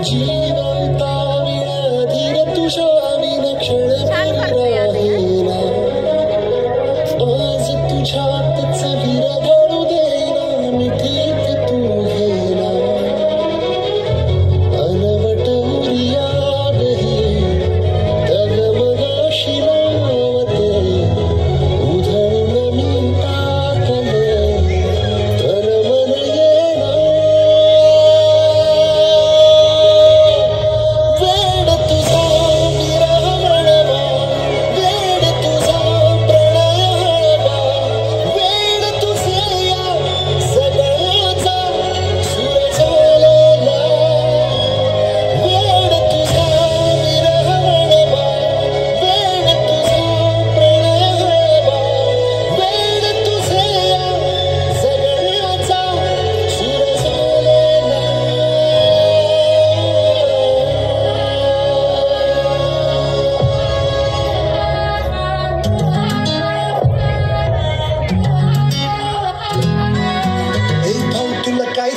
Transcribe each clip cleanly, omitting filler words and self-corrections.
जीवंता धीर तुझ्या क्षण राहिला आज तुझ्यातच विरघळू देना मिठीत तू गेला अनवट उरिया गही डगमगाशी लावते उधळून मी टाकले तर मन येना वेड तुझा विरह म्हणवा वेड तुझा प्रणय हळवा वेड तुझे या सगळ्याचा सूर झालेला वेड तुझा विरह म्हणवा वेड तुझा प्रणय हळवा वेड तुझे या सगळ्याचा सूर झालेला ए भाऊ तुला काय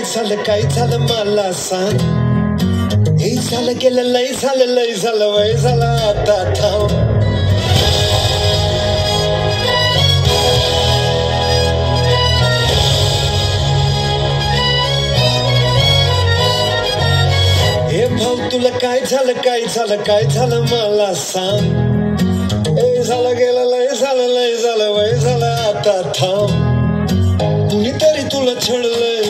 झालं काय झालं मला सांग हे झालं गेलं लय झालं वय झालं आता थांब हे भाऊ तुला काय झालं मला सांग हे झालं गेलं लय झालं वय झालं आता थांब कुणीतरी तुला छळलंय